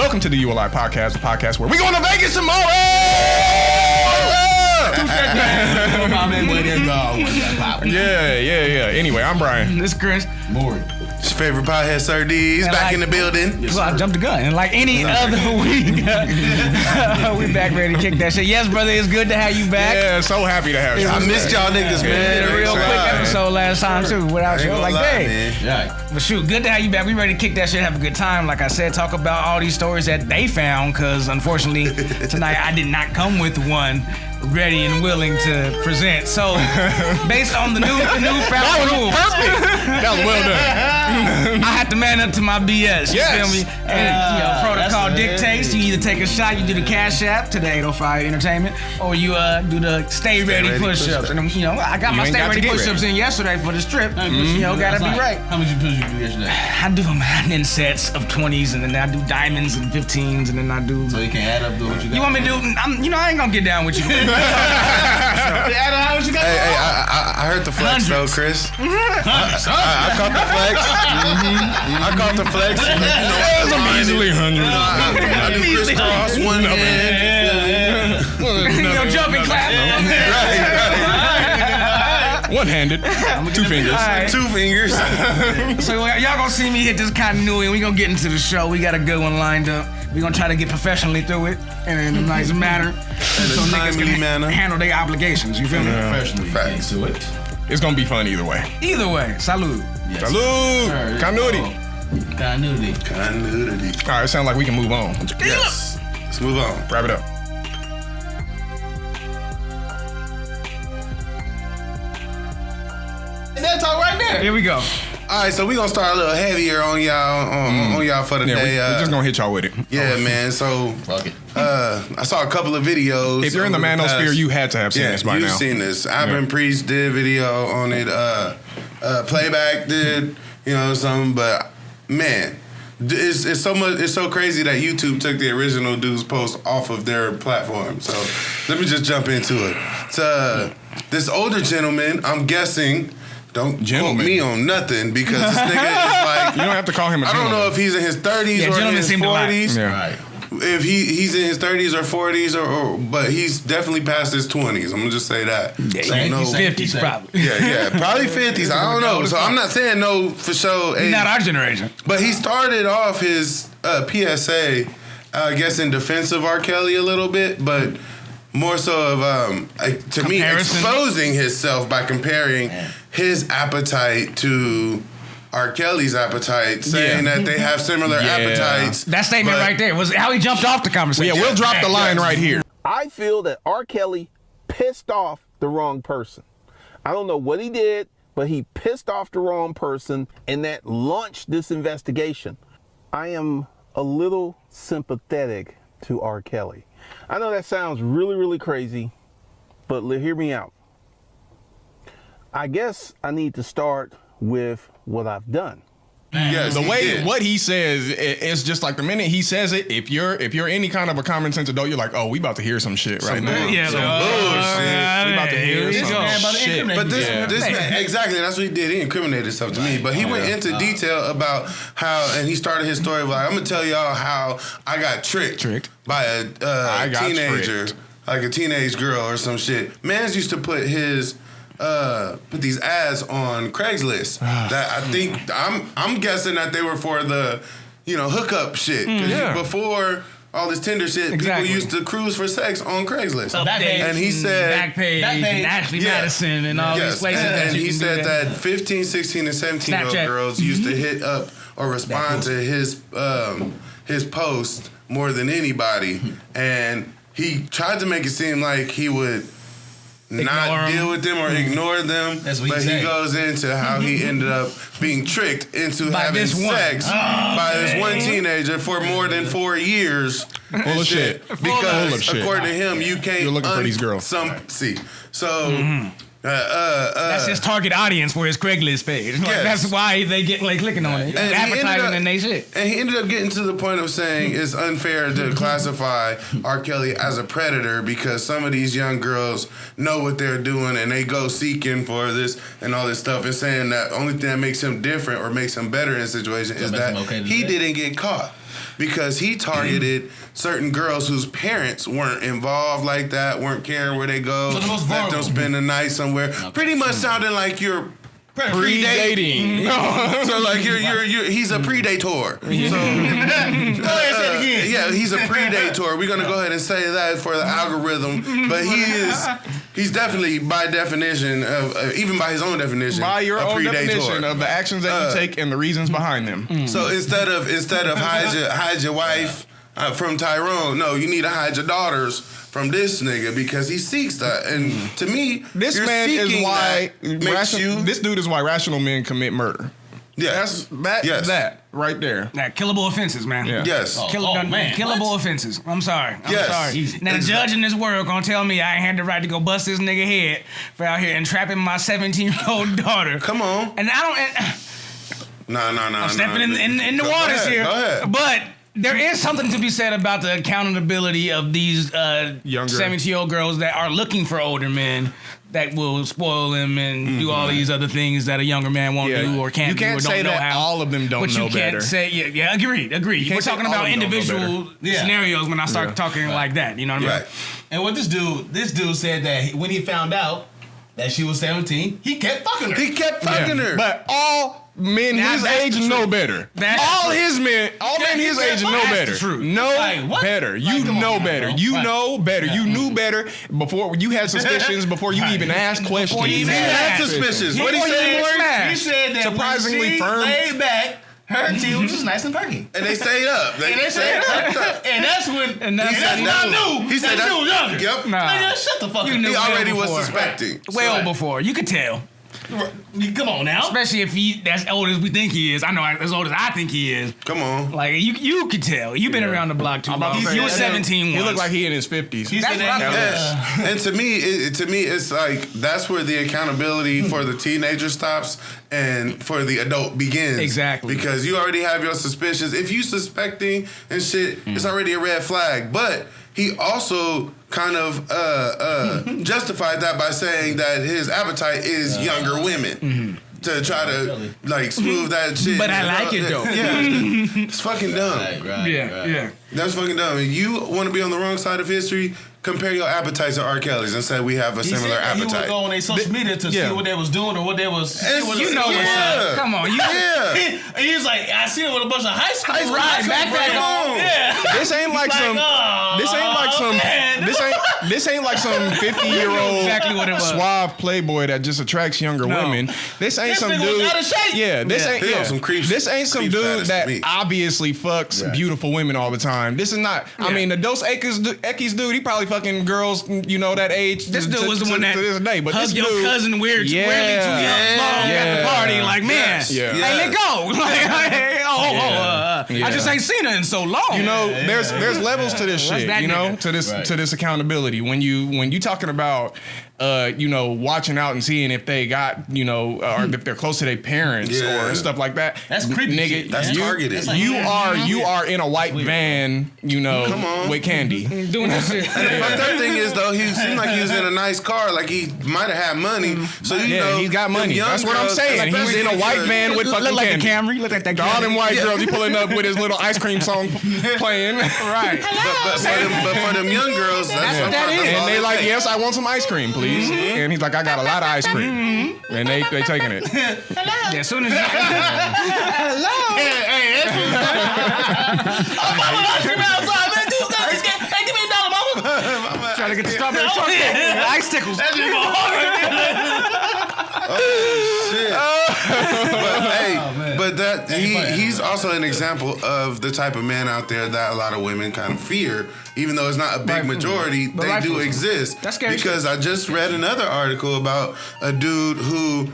Welcome to the ULI Podcast, the podcast where we going to Vegas tomorrow! Yeah. Anyway, I'm Brian. This is Chris. Maury. It's your favorite pothead, Sir D's, back in the building. Yes, I jumped the gun. And like any other week, we back ready to kick that shit. Yes, brother, it's good to have you back. Yeah, so happy to have you. I missed y'all niggas, man. A real quick episode last time, too, without you. Like, hey. Yeah. But shoot, good to have you back. We ready to kick that shit, have a good time. Like I said, talk about all these stories that they found, because unfortunately, tonight I did not come with one ready and willing to present. So, based on the newfound rules, That was well done. I have to man up to my BS. You feel me? And protocol dictates you either take a shot, you do the Cash App to the 805 Entertainment, or you do the Stay Ready push-ups. And I got my Stay Ready push-ups in yesterday for this trip. Gotta be right. How much you push you do yesterday? I do them in sets of 20s, and then I do diamonds and 15s, and then I do. So you can add up to what you got. You want me to do? I ain't gonna get down with you. Hey, I heard the flex though, Chris. I caught the flex. I caught the flex. Easily 100. I do crisscross one hand. Jumping clap. Right. One-handed. 2 fingers. Right. 2 fingers. So y'all gonna see me hit this continuity, and we gonna get into the show. We got a good one lined up. We gonna try to get professionally through it in a nice manner, so niggas can handle their obligations. You feel me? Professionally. Facts. To it. It's going to be fun either way. Either way, salute. Yes. Salute. Continuity. Continuity. All right, it sounds like we can move on. Yes. Let's move on. Wrap it up. That talk right there. Here we go. All right, so we gonna start a little heavier on y'all on y'all for the day. We're just going to hit y'all with it. Yeah, man. So Fuck it. I saw a couple of videos. If you're in the manosphere, you had to have seen this by now. You've seen this. Ivan Priest did video on it. Playback did, something. But man, it's so much. It's so crazy that YouTube took the original dude's post off of their platform. So let me just jump into it. It's this older gentleman. I'm guessing. Don't quote me on nothing, because this nigga is like. You don't have to call him a gentleman. I don't know if he's in his 30s or in his 40s. Yeah. Right. If he's in his 30s or 40s, but he's definitely past his 20s. I'm gonna just say that. Yeah, So he's no, 50s probably. yeah, probably 50s. I don't know. So I'm not saying no for sure. He's not our generation. But he started off his PSA, I guess, in defense of R. Kelly a little bit, but more so of to me exposing himself by comparing his appetite to R. Kelly's appetite, saying that they have similar appetites. That statement right there was how he jumped off the conversation. Yeah, we'll drop the line right here. I feel that R. Kelly pissed off the wrong person. I don't know what he did, but he pissed off the wrong person, and that launched this investigation. I am a little sympathetic to R. Kelly. I know that sounds really, really crazy, but hear me out. I guess I need to start with what I've done. Yes, what he says, it's just like the minute he says it, if you're any kind of a common sense adult, you're like, oh, we about to hear some shit right now. Yeah, we about to hear some shit. But this man, exactly, that's what he did. He incriminated himself to me. But he went into detail about how, and he started his story like, I'm gonna tell y'all how I got tricked by a teenager, like a teenage girl or some shit. Mans used to put these ads on Craigslist that I think I'm guessing that they were for the hookup shit, because before all this Tinder shit, people used to cruise for sex on Craigslist. And he said Backpage, and Ashley Madison, and all these places. And he said that 15, 16, and 17-year-old girls used to hit up or respond to his post more than anybody, and he tried to make it seem like he would not deal with them or ignore them, but he goes into how he ended up being tricked into having sex by this one teenager for more than 4 years. Full of shit. Because according to him, you can't. You're looking for these girls. That's his target audience for his Craigslist page. That's why they get clicking on it. Advertising and they shit. And he ended up getting to the point of saying it's unfair to classify R. Kelly as a predator because some of these young girls know what they're doing and they go seeking for this and all this stuff, and saying that only thing that makes him different or makes him better in a situation is that he didn't get caught. because he targeted certain girls whose parents weren't involved like that, weren't caring where they go, let them spend the night somewhere. Pretty much sounding like you're predating. So like he's a predator. So go ahead, say it again. Yeah, he's a predator. We're gonna go ahead and say that for the algorithm, but he's definitely by definition of even by his own definition, by your own predator. definition of the actions that you take and the reasons behind them. So instead of hide your wife from Tyrone, no, you need to hide your daughters from this nigga because he seeks that. And to me, this man is why this dude is why rational men commit murder. Yes. That right there. That killable offenses, man. Yeah. Yes. Killable offenses. I'm sorry. Sorry. Now the judge in this world gonna tell me I ain't had the right to go bust this nigga head for out here entrapping my 17-year-old daughter. Come on. And I don't. No. I'm stepping in the waters here. Go ahead. But there is something to be said about the accountability of these younger 17-year-old girls that are looking for older men that will spoil them and do all these other things that a younger man won't do or can't do or don't know how. You can't say that all of them don't know better. But you can't say, agreed. We're talking about individual scenarios when I start talking like that, you know what I mean? Right. And what this dude said that when he found out that she was 17, he kept fucking her. But all men his age know better. All men his age know better. Know better. You know better. You know better. You knew better before you had suspicions. Before you even asked questions. You had suspicions. What he said? He said that surprisingly firm. Laid back. Her tea was just nice and perky. And they stayed up. And that's when I knew. He said that he was younger. Yep. Nah. Shut the fuck up. He already was suspecting. Well before. You could tell. Come on now. Especially if he that's old as we think he is. I know as old as I think he is. Come on. Like you could tell. You've been around the block too long. You were 17 He looked like he in his 50s. And to me, it's like that's where the accountability for the teenager stops and for the adult begins. Exactly. Because you already have your suspicions. If you suspecting and shit, it's already a red flag. But he also kind of justified that by saying that his appetite is younger women. To try to like smooth that shit. But I like it though. Yeah, it's fucking dumb. Yeah. That's fucking dumb. You want to be on the wrong side of history? Compare your appetites to R. Kelly's and say we have a similar appetite. He would go on their social media to see what they was doing or what they was. You know what's up. Come on, He was like, I see him with a bunch of high school back home. Yeah. This ain't like some. This ain't like some 50-year-old exactly what it was. suave playboy that just attracts younger women. This ain't some dude. Was out of shape. Yeah, this ain't some creep. This ain't some dude that obviously fucks beautiful women all the time. This is not. I mean, the Dos Equis dude, he probably fucking girls, you know, that age. This dude was the one that to this day, but hugged this your dude, cousin weirdly too long at the party. Like, man, hey, let go. I just ain't seen her in so long. You know, there's levels to this shit. You know, to this accountability. When you talking about watching out and seeing if they got, or if they're close to their parents or stuff like that. That's creepy. Nigga, shit. That's targeted. You are in a white van, Come on. with candy. Doing that shit. But that thing is though, he seemed like he was in a nice car, like he might have had money. So he's got money. That's what I'm saying. He's in a white van with fucking like candy. the Camry. Look like that. All them white girls, he pulling up with his little ice cream song playing. Right. But for them young girls, that's what that is. And they like, yes, I want some ice cream, please. And he's like, I got a lot of ice cream. And they taking it. Yeah, as soon as Hello. Hey, I'm ice cream outside, man. Hey, give me $1, mama. trying to get the strawberry shortcake. Ice tickles. That's just my heart. Shit. But he's also an example of the type of man out there that a lot of women kind of fear, even though it's not a big majority. They do exist. That's scary. Because I just read another article about a dude who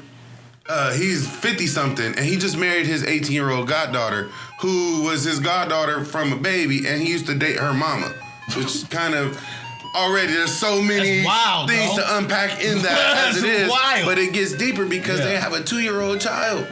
he's 50-something, and he just married his 18-year-old goddaughter, who was his goddaughter from a baby, and he used to date her mama, which kind of... Already, there's so many things to unpack in that as it is. Wild. But it gets deeper because they have a 2-year-old child.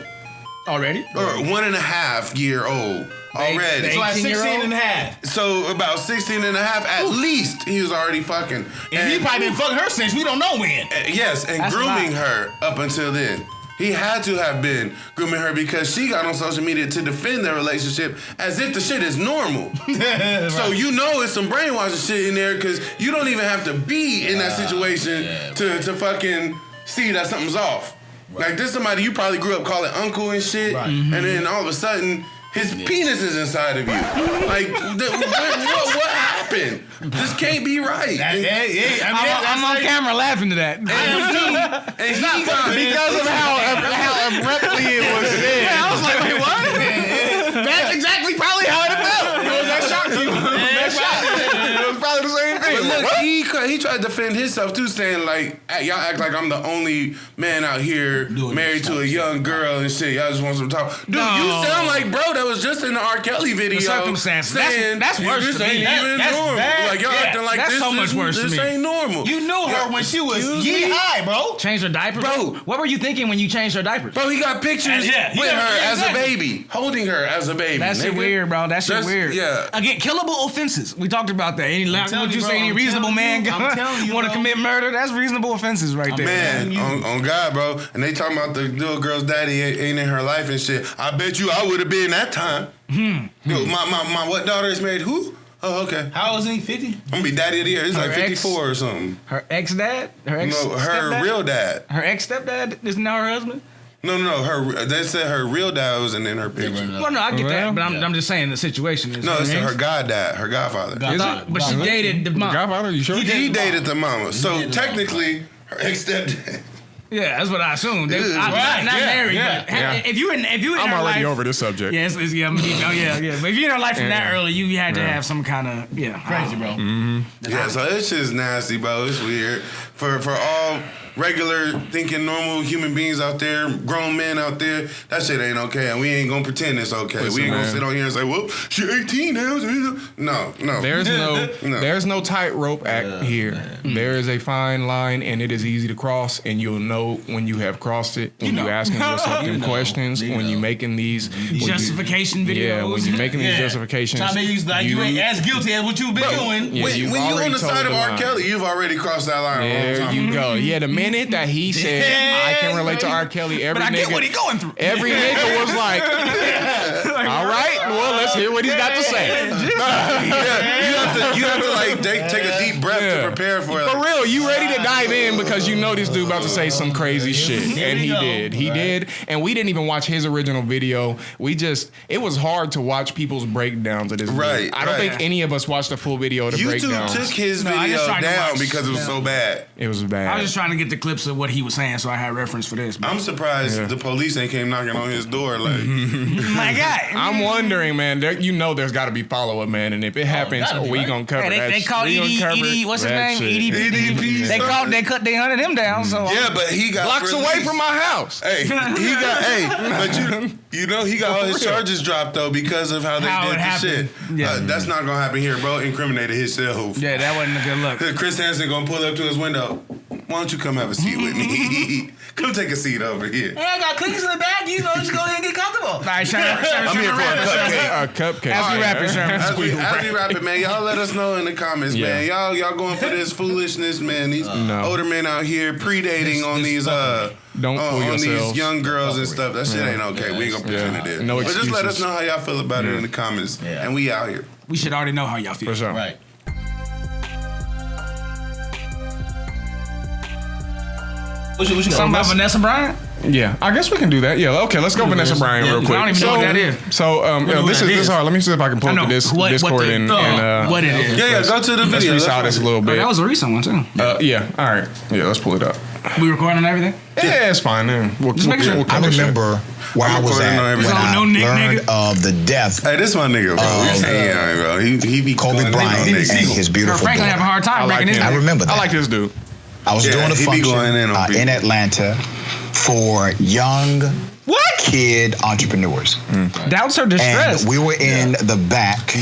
Already? Or 1.5-year-old. Already. So at 16 and a half. So about 16 and a half, at least, he was already fucking. And he probably been fucking her since we don't know when. Yes, and grooming her up until then. He had to have been grooming her because she got on social media to defend their relationship as if the shit is normal. Right. So you know it's some brainwashing shit in there because you don't even have to be in that situation to fucking see that something's off. Right. Like, this somebody you probably grew up calling uncle and shit, and then all of a sudden, his penis is inside of you. Like, what happened? This can't be right. I'm on camera laughing to that. And he got, because of how abruptly it was said. I was like, wait, what? That's exactly probably how it felt. That shocked you. It was probably the same thing. But look, he tried to defend himself too, saying like, y'all act like I'm the only man out here married to a young girl and shit. Y'all just want some talk. Dude, you sound like bro that was just in the R. Kelly video. The circumstances. Saying, that's worse this to me. ain't even normal. Like, y'all acting like that's so much worse to me. This ain't normal. You knew her when she was high, bro. Changed her diapers? Bro. What were you thinking when you changed her diapers? Bro, he got pictures with her as a baby. Holding her as a baby. That shit weird, bro. That shit weird. Yeah. Again, killable offenses. We talked about that. Would you say any reasonable man want to commit murder? That's reasonable offenses right there. Man, on God, bro. And they talking about the little girl's daddy ain't in her life and shit. I bet you I would have been that time. Dude, my what daughter is married? Who? Oh, okay. How old is he? 50? I'm gonna be daddy of the year. He's like 54 or something. Her ex-dad? Her real dad. Her ex-stepdad isn't now her husband? No. They said her real dad was in her picture. Well, no, I get that, but I'm just saying the situation is. No, it's her goddad, her godfather. But she dated the mom. Godfather, you sure? He dated the mama. So technically, her ex-stepdad. Yeah, that's what I assumed. Not married, but if you in I'm her already life, over this subject. Yeah, But if you're in her life from that early, you had to have some kind of crazy, bro. Mm-hmm. Yeah, so it's just nasty, bro. It's weird for all regular thinking normal human beings out there, grown men out there. That shit ain't okay, and we ain't gonna pretend it's okay. Listen, we ain't gonna sit on here and say, "Well, she 18 now." No. There's no tightrope act here. There is a fine line, and it is easy to cross, and you'll know when you have crossed it. When you asking yourself them questions, when you making these justification videos. Yeah, when you making these justifications, you ain't as guilty as what you've been doing. When you on the side of R. Kelly, you've already crossed that line. There you go. Yeah, the minute that he said I can relate to R. Kelly, but I get what he's going through. Every nigga was like, all right, well, let's hear what he's got to say. You have to like take a deep breath to prepare for it. For real, you ready to dive in because you know this dude about to say some crazy shit. And he did. He did. And we didn't even watch his original video. It was hard to watch people's breakdowns of this video. I don't think any of us watched the full video of the breakdowns. YouTube took his video down because it was so bad. It was bad. I was just trying to get the clips of what he was saying, so I had reference for this. I'm surprised the police ain't came knocking on his door. Like, my guy. I'm wondering, man. There's got to be follow up, man. And if it happens, we gonna cover that. They called Edie. What's his name? EDP. They hunted him down. So but he got blocks away from my house. Hey, but you know he got all his charges dropped though because of how they did the shit. Yeah. That's not gonna happen here, bro. Incriminated himself. Yeah, that wasn't a good look. Chris Hansen gonna pull up to his window. Why don't you come have a seat with me? Come take a seat over here. Hey, I got cookies in the bag. Just go ahead and get comfortable. All right, Sherman, I'm here for a cupcake. As we wrap it, Sherman. As we wrap it, man. Y'all let us know in the comments, man. Y'all going for this foolishness, man. These older men out here predating on these don't fool yourselves. These young girls and stuff. That shit ain't okay. We ain't gonna pretend it is. No but just let us know how y'all feel about it in the comments. Yeah. And we out here. We should already know how y'all feel. For sure. Right. Something about Vanessa Bryant? Yeah, I guess we can do that. Yeah, okay, let's go Vanessa Bryant real quick. I don't even know what that is. So, this is hard. Let me see if I can pull up the Discord and what it is. Yeah, go to the video. Let's reach this a little bit. That was a recent one too. Yeah, all right. Yeah, let's pull it up. We recording everything? Yeah, it's fine. We'll I remember where I was at when I learned of the death. Hey, this my nigga, bro. He be Kobe Bryant and his beautiful Franklin have a hard time breaking in. I remember that. I like this dude. I was doing a function in Atlanta for young kid entrepreneurs. Doubts or distress. And we were in the back,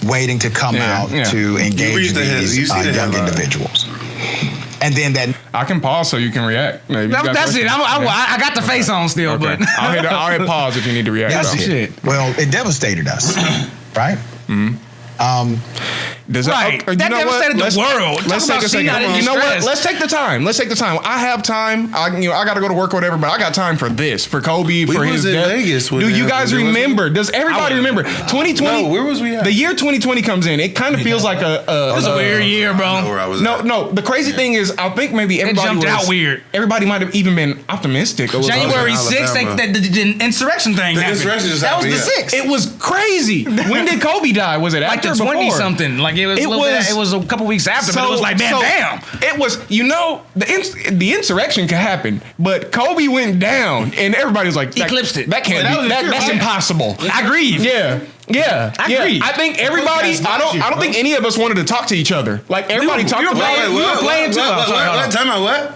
waiting to come out to engage these young individuals. And then that I can pause so you can react. Maybe that's it. I got the face on still, but I'll hit pause if you need to react. That's shit. Well, it devastated us, right? Mm-hmm. Right. That devastated the world. Let's take a second. You know what? Let's take the time. I have time. I got to go to work or whatever, but I got time for this, for Kobe, for his death. Vegas. Do you guys remember? Does everybody remember? 2020. No, where was we at? The year 2020 comes in. It kind of feels like it was a weird year, bro. No. The crazy thing is, I think maybe everybody jumped out weird. Everybody might have even been optimistic. January 6th, the insurrection thing happened. That was the 6th. It was crazy. When did Kobe die? Was it after or before? 20 something? Like it was a couple weeks after, but it was like, damn. It was, the insurrection could happen, but Kobe went down, and everybody was like, eclipsed it. That can't be. That's impossible. I agree. Yeah. I agree. I think everybody. I don't think any of us wanted to talk to each other. Like everybody talked about it. We were playing too. Time out. What?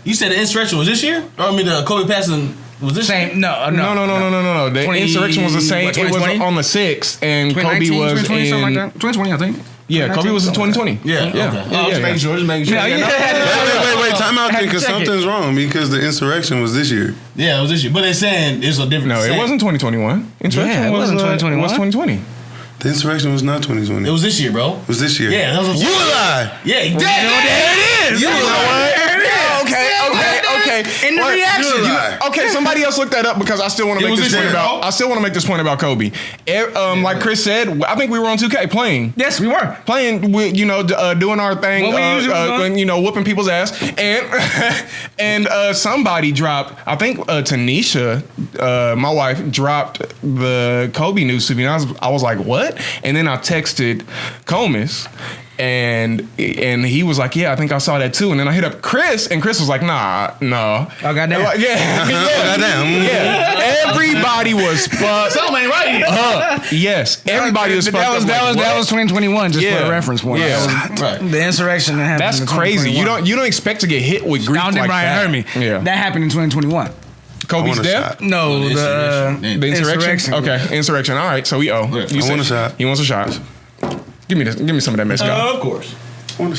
You said the insurrection was this year? Or I mean, the Kobe passing was this same? No. The insurrection was the same. It was on the 6th, and Kobe was in 2020, I think. Yeah, Kobe was in 2020. Yeah. Just making sure. Wait. Time out, because something's wrong because the insurrection was this year. Yeah, it was this year, but they're saying it's a different. No, it wasn't 2021. Insurrection wasn't 2021. It was 2020. The insurrection was not 2020. It was this year, bro. It was this year. Yeah, that was. You lie. Yeah, he did. There it is. You lie. Okay. In the reaction. Okay, somebody else looked that up because I still want to make this point about. I still want to make this point about Kobe. Like Chris said, I think we were on 2K playing. Yes, we were playing. Doing our thing. Whooping people's ass. And somebody dropped. I think Tanisha, my wife, dropped the Kobe news to me. And I was like, what? And then I texted Comus. And he was like, yeah, I think I saw that too. And then I hit up Chris, and Chris was like, nah, no. Oh, goddamn. Like, yeah. Everybody was fucked. Something ain't right. Yes, everybody was fucked. That was 2021, just for a reference point. Yeah, the insurrection that happened. That's crazy. You don't expect to get hit with grief like Brian that. Heard me. Yeah, that happened in 2021. Kobe's death? No, the insurrection. Okay, insurrection. All right, so we owe. I want a shot. He wants a shot. Give me some of that mezcal. Of course.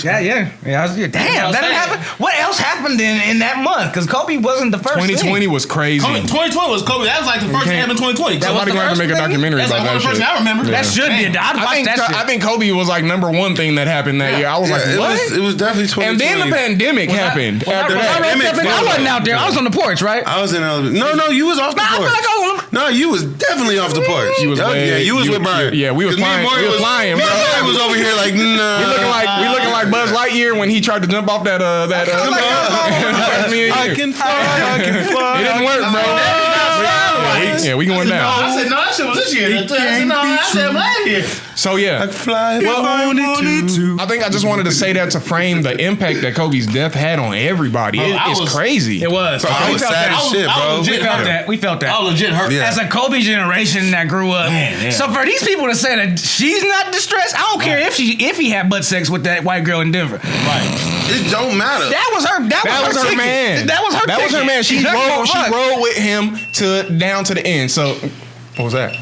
Yeah. Damn, that didn't happen. What else happened in that month? Because Kobe wasn't the first 2020 was crazy. 2020 was Kobe. That was like the first thing happened in 2020. Somebody going to make a documentary about that shit. I remember. That should be. I think Kobe was like number one thing that happened that year. I was like, what? It was definitely 2020. And then the pandemic happened. I wasn't out there. I was on the porch, right? I was in Alabama. No, you was off the porch. No, you was definitely off the porch. You was with Brian. Yeah, we was flying. We was flying, bro. I was over here like, nah. We looking like Buzz Lightyear when he tried to jump off that I can fly. It didn't work, bro. Yeah, we going down. I said, no, that shit was this year. I said last year. So yeah, I fly if I wanted to. I think I just wanted to say that to frame the impact that Kobe's death had on everybody. It's crazy. It was. I was sad as shit, bro. We felt that. I was legit hurt. As a Kobe generation that grew up. So for these people to say that she's not distressed, I don't care if he had butt sex with that white girl in Denver. Right. It don't matter. That was her. That was her man. That was her man. She rolled with him down to the end. So what was that?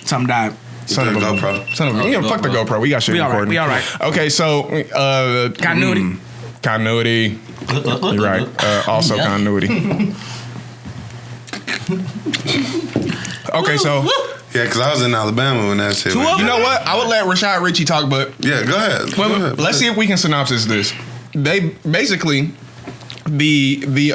Something died. Son of a GoPro. Fuck the GoPro. We got shit recording. We all right. Okay, so continuity. Continuity. You're right. Also continuity. Okay, so yeah, because I was in Alabama when that shit went. You know what? I would let Rashad Richey talk, but yeah, go ahead. Let's see if we can synopsis this. They basically the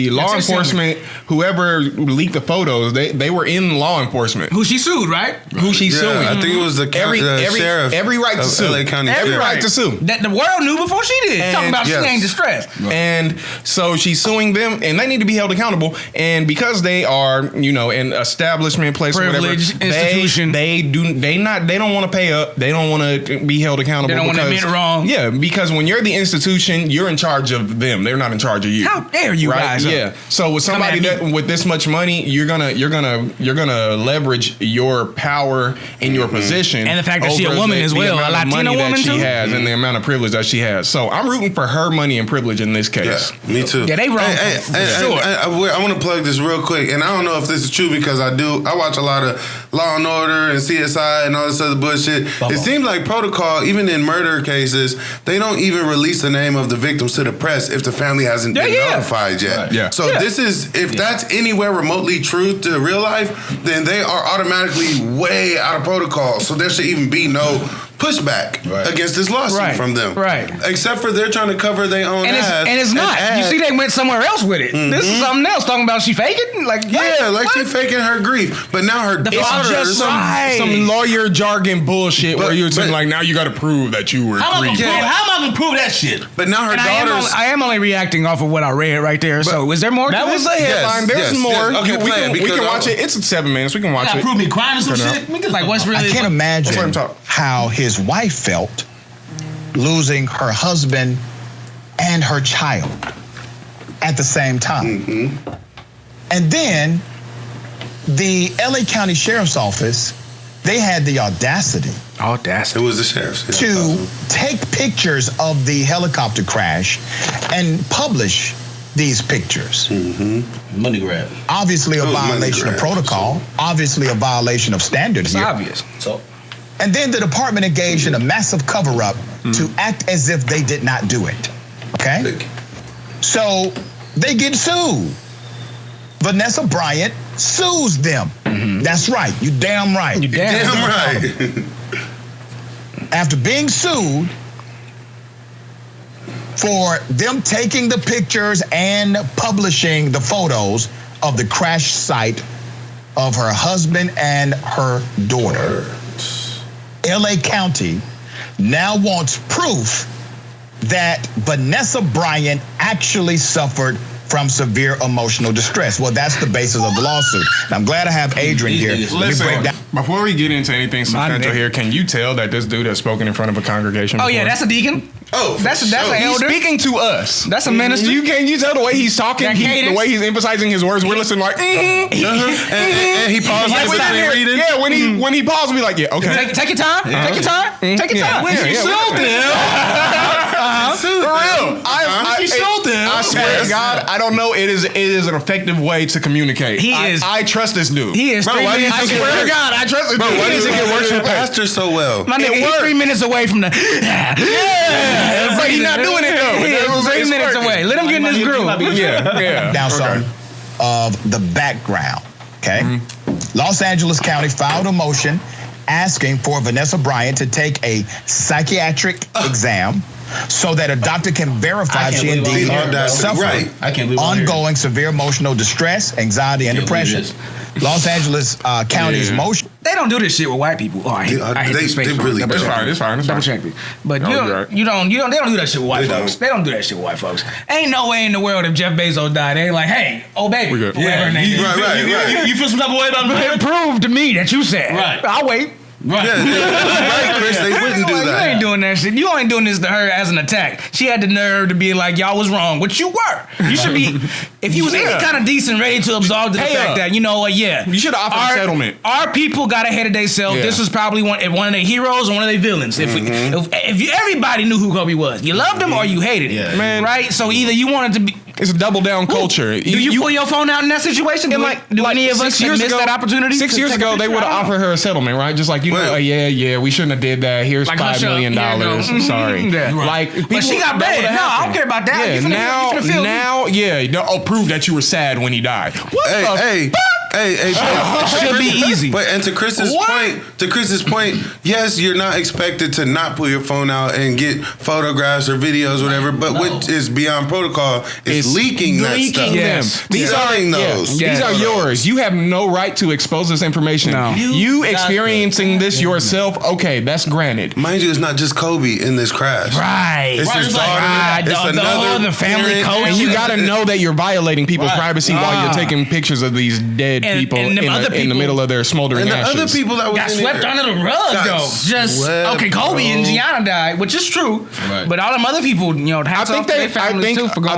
law enforcement, whoever leaked the photos, they were in law enforcement. Who she sued, right? Who she's suing? I think it was the sheriff. Every right to sue. LA County every right to sue. That the world knew before she did. Talking about she ain't distressed. Right. And so she's suing them, and they need to be held accountable. And because they are, an establishment, place, privileged institution, they don't want to pay up. They don't want to be held accountable. They don't want to admit wrong. Yeah, because when you're the institution, you're in charge of them. They're not in charge of you. How dare you guys? Yeah. So with somebody with this much money, you're gonna leverage your power and your position, and the fact that she's a woman as well, a Latina woman that too, she has, and the amount of privilege that she has. So I'm rooting for her money and privilege in this case. Yeah, me too. Yeah, they wrong. Sure. I want to plug this real quick, and I don't know if this is true because I watch a lot of Law and Order and CSI and all this other bullshit. It seems like protocol, even in murder cases, they don't even release the name of the victims to the press if the family hasn't been notified yet. Right. Yeah. So this is, if that's anywhere remotely true to real life, then they are automatically way out of protocol. So there should even be no pushback against this lawsuit from them. Right. Except for they're trying to cover their own ass. And it's not. You see, they went somewhere else with it. This is something else. Talking about she faking? Like, she faking her grief. But now her daughter... Just some lawyer jargon bullshit where you're saying, like, now you got to prove that you were grieving. How am I going to prove that shit? But now her daughter's... I am only reacting off of what I read right there. So, is there more? That was a headline. There's more. Yes. Okay, we can watch it. It's 7 minutes. We can watch it. Prove me crying or some shit? Like, what's really... I can't imagine how his wife felt losing her husband and her child at the same time. And then the LA County Sheriff's Office, they had the audacity. It was the sheriff's. To take pictures of the helicopter crash and publish these pictures. Money grab. Obviously a violation of protocol. Obviously a violation of standards. It's obvious. So. And then the department engaged in a massive cover-up to act as if they did not do it. Okay? So they get sued. Vanessa Bryant sues them. That's right. You damn right. You damn right. After being sued for them taking the pictures and publishing the photos of the crash site of her husband and her daughter, LA County now wants proof that Vanessa Bryant actually suffered from severe emotional distress. Well, that's the basis of the lawsuit. And I'm glad I have Adrian here. Listen, before we get into anything substantial here, can you tell that this dude has spoken in front of a congregation before? Oh, yeah, that's a deacon. Oh, that's an elder. He's speaking to us. That's a minister. You tell the way he's talking, the way he's emphasizing his words. We're listening like, and he paused between reading. Yeah, when he paused, be like, yeah, okay. Take your time. Take your time. Take your time. She sold them. For real. I swear to God, I don't know. It is an effective way to communicate. I trust this dude. He is. Bro, I swear to God, I trust this dude. Why do you think it works for pastors so well? My nigga, he's 3 minutes away from the. But he's not doing it though. He's 3 minutes away. Let him get in this groove. Yeah. Now some of the background. Okay. Los Angeles County filed a motion asking for Vanessa Bryant to take a psychiatric exam so that a doctor can verify she indeed suffered ongoing severe emotional distress, anxiety, and depression. Los Angeles County's motion. They don't do this shit with white people. Oh, I hate this space. It's fine. Double check me. But they don't do that shit with white folks. They don't do that shit with white folks. Ain't no way in the world if Jeff Bezos died, they ain't like, hey, oh baby. We good. Whatever her name is. Right. You feel some type of way about it? Prove to me that you said. Right. I'll wait. Right. Right, Chris, they wouldn't do that. You ain't doing that shit. You ain't doing this to her as an attack. She had the nerve to be like, y'all was wrong, which you were. You should be, if you was any kind of decent, ready to absolve the fact that, you know what, you should have offered a settlement. Our people got ahead of themselves. Yeah. This was probably one of their heroes or one of their villains. If everybody knew who Kobe was, you loved him or you hated him, man. Right? So either you wanted to be. It's a double down culture. Do you pull your phone out in that situation? Do any of us miss that opportunity? 6 years ago, they would have offered her a settlement, right? Just like, we shouldn't have did that. Here's like $5 million. Sorry. Like, but she got paid. No, I don't care about that. Yeah, prove that you were sad when he died. Hey, should be easy. But and to Chris's point, yes, you're not expected to not pull your phone out and get photographs or videos or whatever. But what is beyond protocol is leaking that stuff. Yes. These are yours. You have no right to expose this information. No. You experiencing this yourself, okay, that's granted. Mind you, it's not just Kobe in this crash. Right. It's his daughter. It's another family coach. And you got to know that you're violating people's privacy while you're taking pictures of these dead people in the middle of their smoldering ashes. And the other people that got swept under the rug, though. Kobe and Gianna died, which is true. Right. But all them other people, I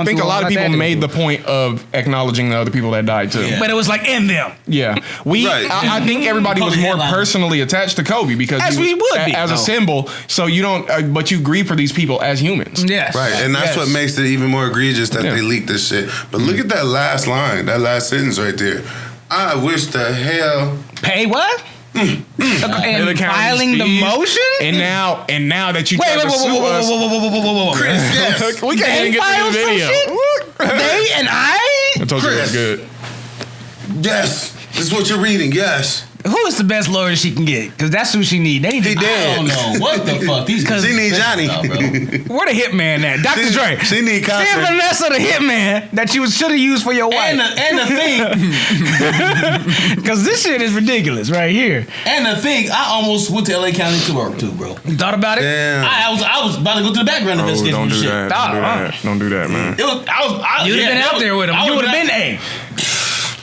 think a lot of people made the point of acknowledging the other people that died too. Yeah. But it was like in them. Yeah. I think everybody was more personally attached to Kobe because as we would be as a symbol. So you don't, but you grieve for these people as humans. Yes. Right. And that's what makes it even more egregious that they leaked this shit. But look at that last line, that last sentence right there. I wish the hell. Pay what? And filing the motion? And now that you try to sue us. Whoa. Chris, yes. We can't even get through the video. They and I? I told you it was good. Yes. This is what you're reading, yes. Who is the best lawyer she can get? Because that's who she need. They need I don't know. What the fuck? She need Johnny. Where the hitman at? Dr. Dre. She need Compton. Send Vanessa the hitman that you should have used for your wife. And the thing. Because this shit is ridiculous right here. And the thing, I almost went to LA County to work too, bro. You thought about it? Damn. I was about to go to the background investigation. Don't do shit. that. Don't do that, man. You'd have been out there with him. You would have been a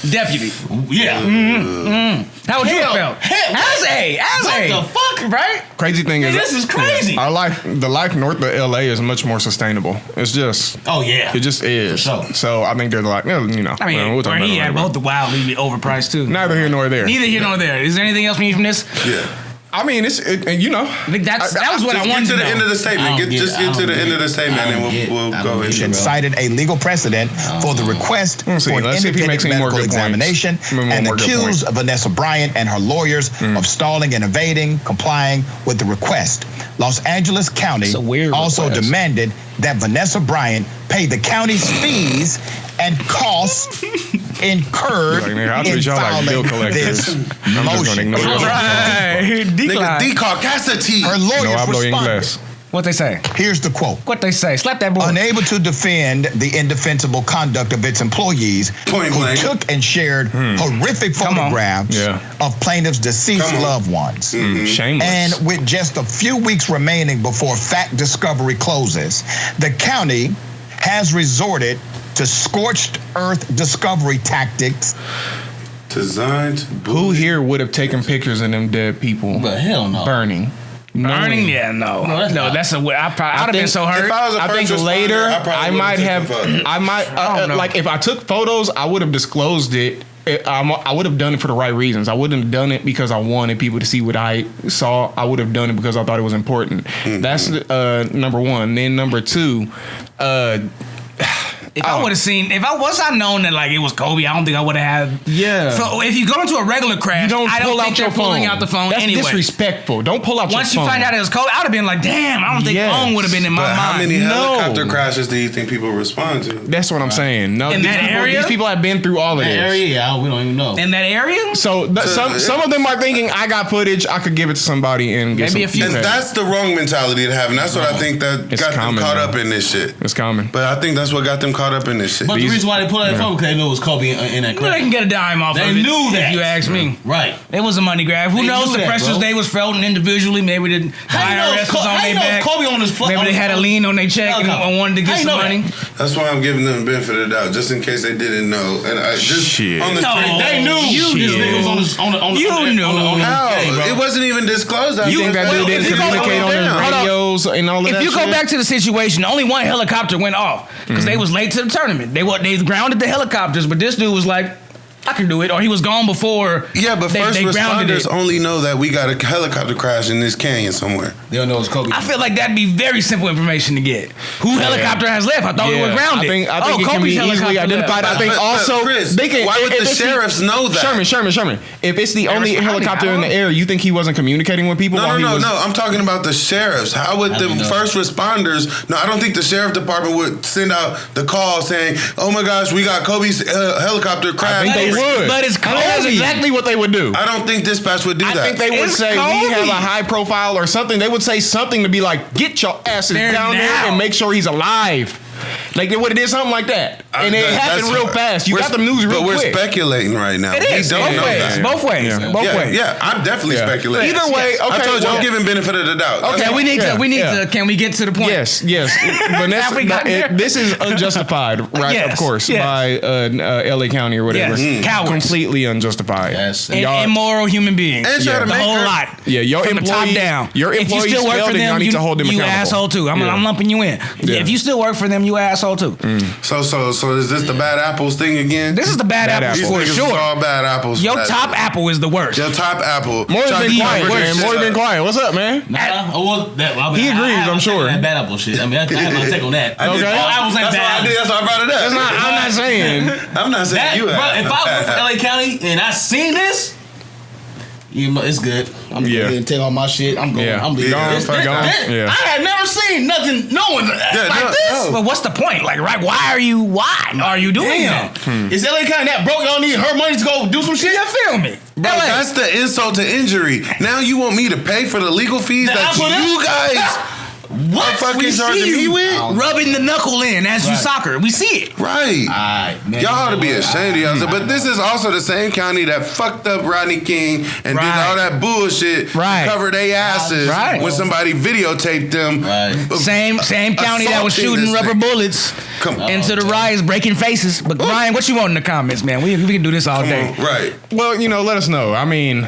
deputy. Yeah. How would you have felt? As a. What the fuck? Right? Crazy thing is, this is crazy. The life north of LA is much more sustainable. It's just, it just is. So I think they're like, we'll talk I mean, about where he it had later. both the wild be overpriced too. Neither here nor there. Neither here nor there. Is there anything else we need from this? Yeah. I mean, I think that was what I wanted to to the know. end of the statement. Get to the end of the statement, and we'll go into cited a legal precedent for the request for an independent medical examination and accused Vanessa Bryant and her lawyers of stalling and evading complying with the request. Los Angeles County also demanded that Vanessa Bryant pay the county's fees and costs incurred in filing this motion. Decaucasity. Her lawyers responded. What they say? Here's the quote. What they say? Slap that boy. Unable to defend the indefensible conduct of its employees who took and shared horrific photographs of plaintiffs' deceased loved ones. Shameless. And with just a few weeks remaining before fact discovery closes, the county has resorted to scorched earth discovery tactics. Designed. Who here would have taken pictures of them dead people? But hell no. Burning. Yeah, no. I'd have been so hurt. If I was a I think later I might have. Like if I took photos, I would have disclosed it. I would have done it for the right reasons. I wouldn't have done it because I wanted people to see what I saw. I would have done it because I thought it was important. That's number one. Then number two. If I would have seen, if I known that like it was Kobe, I don't think I would have had. Yeah. So if you go into a regular crash, I don't think they're pulling out the phone anyway. That's disrespectful. Don't pull out your phone. Once you find out it was Kobe, I would have been like, damn, I don't think phone would have been in my mind. How many helicopter crashes do you think people respond to? That's what I'm saying. No, in that area, these people have been through all of this. Area, we don't even know. In that area, so some of them are thinking I got footage, I could give it to somebody and get maybe a few. And that's the wrong mentality to have, and that's what I think that got them caught up in this shit. It's common, but I think that's what got them caught up in this shit. But the reason why they pulled out the phone because they knew it was Kobe in that crash. They can get a dime off of it. They knew that. If you ask me. Right. It was a money grab. Who knows the pressures they was felt individually. Maybe the IRS was on their back. Kobe on his Maybe they had a lien on their check and wanted to get some money. That's why I'm giving them the benefit of the doubt, just in case they didn't know. And I just on the street, they knew. This nigga was on the You knew. How? It wasn't even disclosed. You think that dude didn't communicate on his radios and all of that? If you go back to the situation, only one helicopter went off because they was late to the tournament. They grounded the helicopters, but this dude was like, I can do it, or he was gone before. Yeah, but first responders only know that we got a helicopter crash in this canyon somewhere. They don't know it's Kobe. I feel like that'd be very simple information to get. Who helicopter has left? I thought we were grounded. I think it can be easily identified. I think also Chris, they can. Why would the sheriffs know that? Sherman. If it's the only helicopter in the air, you think he wasn't communicating with people? No. I'm talking about the sheriffs. How would the first responders? No, I don't think the sheriff department would send out the call saying, "Oh my gosh, we got Kobe's helicopter crash." I think they would. But it's Kobe. That's exactly what they would do. I don't think dispatch would do that. I think they would say we have a high profile or something. They would say something to be like, get your asses down there and make sure he's alive. Like they would have did something like that, and it happened real fast. You got the news real quick. But we're speculating right now. It is. We don't know that. Both ways. Yeah, I'm definitely speculating. Either way, okay. I told you, I'm giving benefit of the doubt. Okay, we need to. Can we get to the point? Yes. Vanessa, this is unjustified, right? Yes, of course, by LA County or whatever. Yes. Cowards. Completely unjustified. Yes. Immoral human beings. And try to the make whole lot. Yeah, your from employee, the top down. Your employees if you still work for them, need to hold them you accountable. asshole too. I'm lumping you in. Yeah. If you still work for them, you asshole too. So is this the bad apples thing again? This is the bad apples for sure. All bad apples. Your top apple is the worst. Your top apple. More than quiet, man. More than quiet. What's up, man? He agrees, I'm sure. That bad apple shit. I mean, I have my take on that. Okay. All apples ain't bad. That's why I brought it up. I'm not saying you. If I was from LA County and I seen this, It's good. I'm going to take all my shit. I'm going. I'm leaving. I had never seen nothing. No one like this. But what's the point? Like, right? Why are you doing that? Is LA County that broke? Y'all need her money to go do some shit? You feel me? Bro, that's the insult to injury. Now you want me to pay for the legal fees that you guys. What fucking charging me with? Rubbing the knuckle in as you soccer. We see it. Right. Y'all ought to be ashamed of yourself. But this is also the same county that fucked up Rodney King and did all that bullshit to cover their asses when somebody videotaped them. Same county that was shooting rubber bullets into the riots, breaking faces. But Ryan, what you want in the comments, man? We can do this all day. Right. Well, let us know. I mean,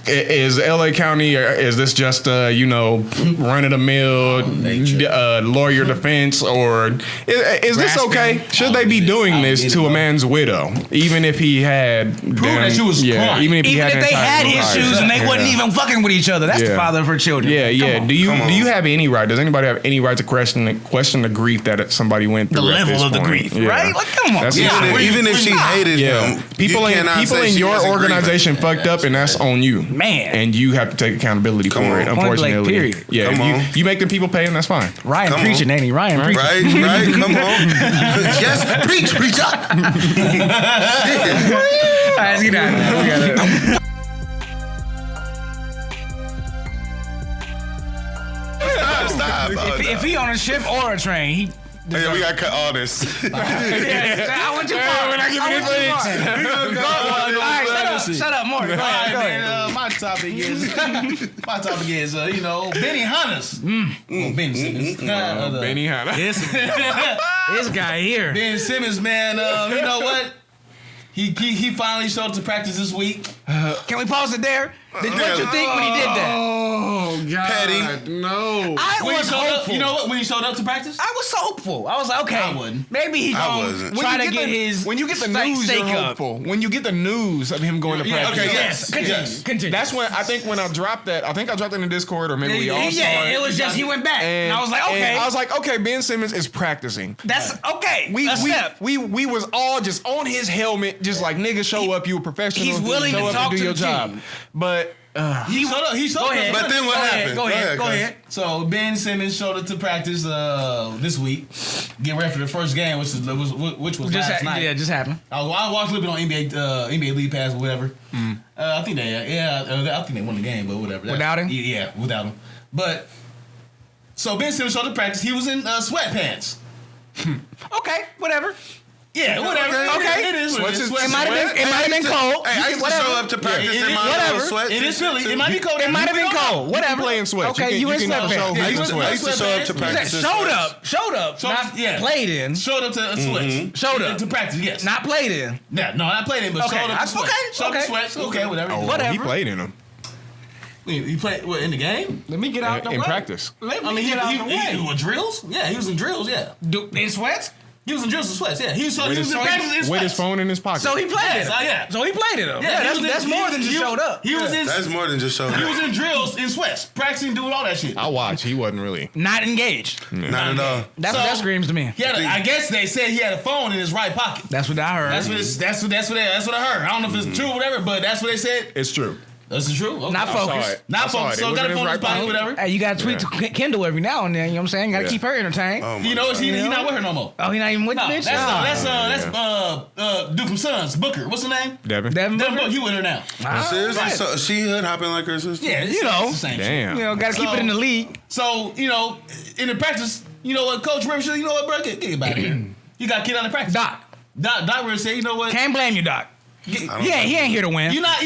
is LA County, or is this just run-of-the-mill lawyer defense, or is this okay? Should they be doing this to a man's widow, even if he had that she was crying? Even if they had issues and they wasn't even fucking with each other? That's the father of her children. Do you have any right? Does anybody have any right to question the grief that somebody went through? The level of the grief, right? Like, come on. Even if she hated him, people in your organization fucked up, and that's on you. Man. And you have to take accountability for it, unfortunately. Period. Yeah, you make the people pay, and that's fine. Ryan preaching, ain't he? Ryan preaching. Right, come on. Yes, preach up. All right, let's get out of there. We got it. Stop. If he on a ship or a train, he... Hey, we gotta cut all this. I want your part. We're not giving it Shut up, Morgan. Go ahead. My topic is, Benny Hunters. Ben Simmons. Benny Hunters. This guy here. Ben Simmons, man. You know what? He finally showed up to practice this week. Can we pause it there? What you think when he did that? Oh, God. Petty. No. I was hopeful. You know what? When he showed up to practice? I was so hopeful. I was like, okay. I wouldn't. Maybe he gonna try to get his when you get the news, you're hopeful. When you get the news of him going to practice. Okay, yes. Continue. That's when I dropped that. I think I dropped it in the Discord, or maybe we all saw it. It was just he went back. And I was like, okay. I was like, okay, Ben Simmons is practicing. That's okay. We was all just on his helmet, just like, nigga, show up, you a professional. He's willing to talk to your job. But he showed up. But then what happened? Go ahead. So Ben Simmons showed up to practice this week, getting ready for the first game, which was last night. Yeah, just happened. I watched a little bit on NBA League Pass or whatever. I think they won the game, but whatever. Without him? Yeah, without him. But so Ben Simmons showed up to practice. He was in sweatpants. Okay, whatever. Yeah, whatever. Okay. It is. It might have been cold. Hey, I used to show up to practice in my little sweats. It is Philly. It might be cold. It might have been cold. Whatever. You playing sweats. Okay, you in sweatpants. I used to show up to practice. Showed up. Not played in. Showed up to sweats. Showed up to practice. Yes. Not played in. No, not played in, but showed up to sweats. Showed up to sweats. Okay, whatever. Whatever. He played in them. He played in the game? Let me get out the way. In practice. He was drills? Yeah, he was in drills, yeah. In sweats? He was in drills and sweats, yeah. He was in practice in sweats. With his phone in his pocket. So he played it. Yeah. So he played it. Yeah, that's more than just showed up. That's more than just showed up. He was in drills in sweats, practicing, doing all that shit. I watched. He wasn't really. Not engaged. Not at all. That's what that screams to me. I guess they said he had a phone in his right pocket. That's what I heard. That's what I heard. I don't know if it's true or whatever, but that's what they said. It's true. That's true. Okay. Not focused. Not focused. So got a phone in his pocket, whatever. Hey, you got to tweet to Kendall every now and then. You know what I'm saying? Got to keep her entertained. You know, he's not with her no more. Oh, he not even with the bitch? That's dude from Sons, Booker. What's her name? Devin Booker. He with her now. Seriously? Right. So she hood hopping like her sister? Yeah, you know. It's the same damn. You know, got to keep it in the league. So, in the practice, you know what, Coach Rivers said, you know what, bro, get back here. You got to get on the practice. Doc Rivers said, you know what? Can't blame you, Doc. He ain't here to win. You're not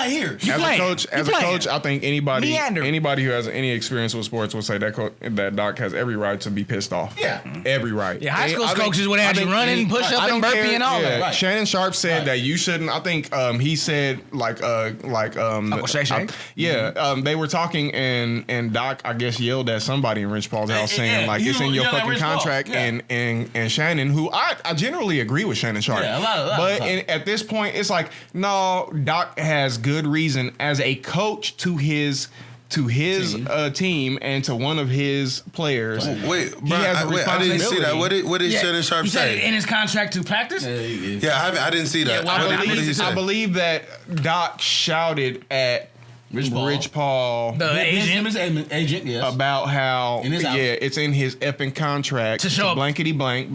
here. As a coach, I think anybody who has any experience with sports will say that Doc has every right to be pissed off. Yeah, every right. Yeah, high school coaches would have you running, push up, and burpee and all that. Right. Shannon Sharp said that you shouldn't. I think he said Uncle Shay Shay. They were talking and Doc I guess yelled at somebody in Rich Paul's house saying like it's in your fucking contract and Shannon, who I generally agree with Shannon Sharp. Yeah, a lot but at this point, it's like, no, Doc has good reason as a coach to his to his team and to one of his players. Wait, I didn't see that. What did Shannon Sharpe say? He said in his contract to practice? I didn't see that. What did he say? I believe that Doc shouted at Rich Paul, the agent, yes, about how it's in his effing contract to show blankety blank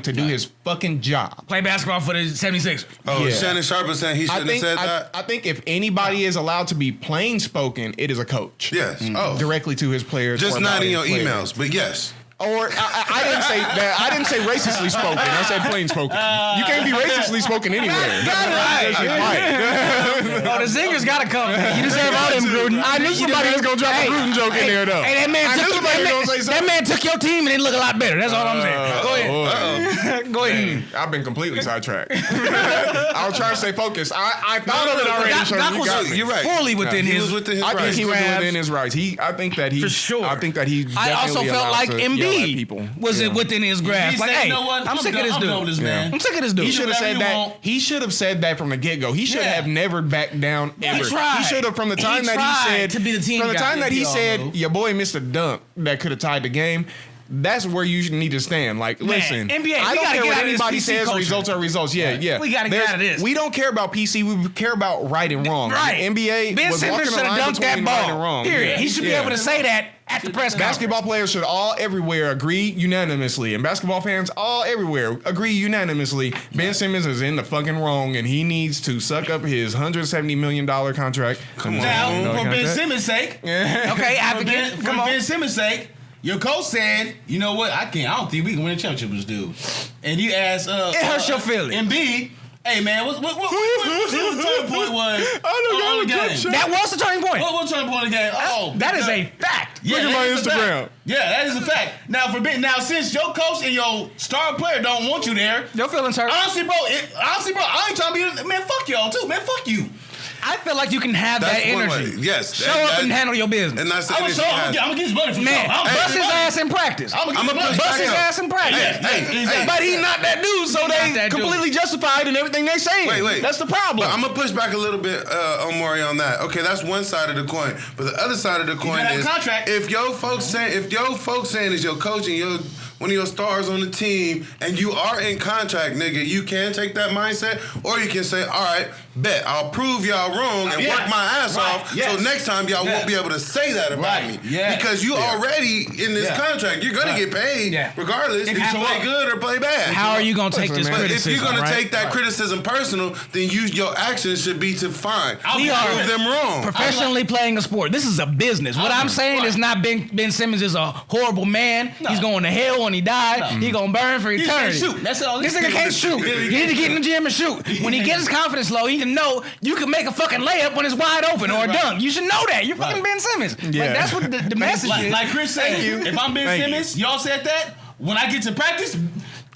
to do his fucking job. Play basketball for the 76ers. Oh, Shannon Sharpe was saying he shouldn't have said that. I think if anybody is allowed to be plain spoken, it is a coach. Yes. Directly to his players. Just not in your emails, but yes. Or I didn't say that. I didn't say racistly spoken. I said plain spoken. You can't be racistly spoken anywhere. Oh, the zingers gotta come. You deserve all them, Gruden. I knew somebody was gonna drop a Gruden joke in there, though. Hey, that man took your team and it looked a lot better. That's all I'm saying. Go ahead. Go ahead. I've been completely sidetracked. I was trying to stay focused. I thought of it already. Doc was you're right. Fully within his rights. I think he was within his rights. I think that he. For sure. I think that he. I also felt like Embiid was it within his grasp. Like, hey, I'm sick of this dude. I'm sick of this dude. He should have said that. He should have said that from the get-go. He should have never backed down ever. He should have from the time that he said to be the team. From the time that he said your boy missed a dunk that could have tied the game. That's where you need to stand. Like, listen, NBA, I don't care what anybody says. Culture. Results are results. Yeah. We gotta get out of this. We don't care about PC. We care about right and wrong. Right. NBA Ben Simmons should have dunked that ball. Right and wrong. Period. He should be able to say that at the press conference. Basketball players should all everywhere agree unanimously, and basketball fans all everywhere agree unanimously. Ben Simmons is in the fucking wrong, and he needs to suck up his $170 million contract. Come on. Now, for Ben Simmons' sake, okay, advocate. For Ben Simmons' sake. Your coach said, you know what? I don't think we can win a championship with this dude. And you asked, it hurts your feelings. Embiid, hey man, what the turning point was on the game? That was the turning point. What turning point of the game? That is a fact. Yeah, look at my Instagram. Yeah, that is a fact. Now since your coach and your star player don't want you there, your feelings hurt. Honestly, bro, I ain't trying to be man. Fuck y'all too, man. Fuck you. I feel like you can have that energy. Yes. Show up and handle your business. And that's I'm gonna get his money from man. Bust his ass in practice. I'm gonna bust his ass in practice. But he's not that dude, so they completely justified in everything they saying. Wait. That's the problem. But I'm gonna push back a little bit on Maury on that. Okay, that's one side of the coin. But the other side of the coin is if your folks saying is your coach and one of your stars on the team, and you are in contract, nigga, you can take that mindset, or you can say, all right, bet, I'll prove y'all wrong and work my ass off, so next time y'all won't be able to say that about me. Yeah. Because you already in this contract. You're going to get paid regardless if you play good or play bad. How are you going to take this criticism? If you're going to take that criticism personal, then your actions should be to fine. We are prove them wrong. Professionally playing a sport. This is a business. What I'm saying is not Ben Simmons is a horrible man. No. He's going to hell when he dies. No. He gonna burn for eternity. He can't shoot. That's all. This nigga can't shoot. He need to get in the gym and shoot. When he gets his confidence low, he can know you can make a fucking layup when it's wide open or a dunk. You should know that. You're fucking Ben Simmons. Yeah. Like, that's what the message is. Like Chris said, if I'm Ben Simmons, y'all said that. When I get to practice,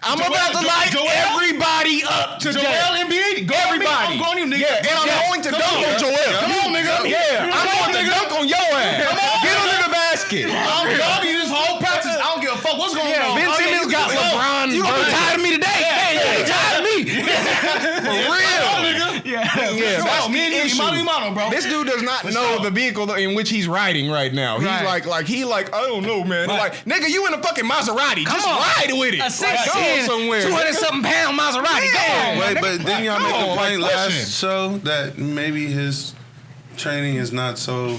I'm about to light everybody up today. Joel Embiid, go everybody. I'm going you, nigga. Yeah, and I'm going to dunk on Joel. Come on, nigga. Yeah, I'm going to dunk on your ass. Come on. Get under the basket. I'm going to this whole practice. I don't give a fuck what's going on. Ben Simmons got LeBron. You gonna be tired of me today? Hey, you ain't tired of me. For real. Yeah. Me and you, mano, bro. This dude does not know the vehicle in which he's riding right now. He's like I don't know, man. Like, nigga, you in a fucking Maserati. Just ride with it. A 6'10", 200-something pound Maserati. Go on. Wait, but didn't y'all make the point last show that maybe his training is not so...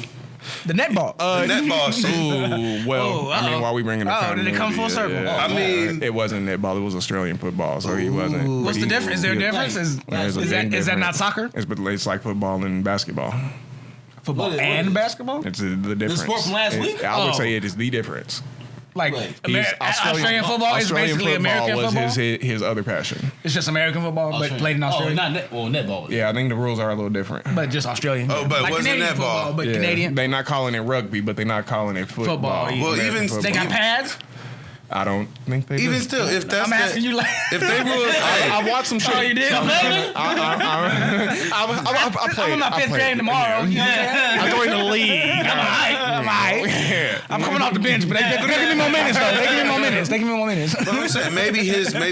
The netball. The netball shit. I mean, while we bringing up did it come full circle? Yeah. I mean, it wasn't netball. It was Australian football, so he wasn't. What's the difference? Is there a difference? Is that not soccer? It's like football and basketball. Football and basketball? It's the difference. The sport from last week? I would say it is the difference. Like Australian football is basically American football. Was his other passion. It's just American football, but played in Australia. Netball. Yeah, I think the rules are a little different. But just Australian. Oh, but like wasn't Canadian netball? Football, but Canadian. They're not calling it rugby, but they're not calling it football. Well, even they got pads. I don't think they do. Even still, if that's I'm asking you like if they rules, I watched some shit. Oh, you did? I played. I'm in my fifth game tomorrow. I joined the league. I'm all right. I'm coming off the bench, but they give me more minutes though. They give me more minutes. But I'm saying maybe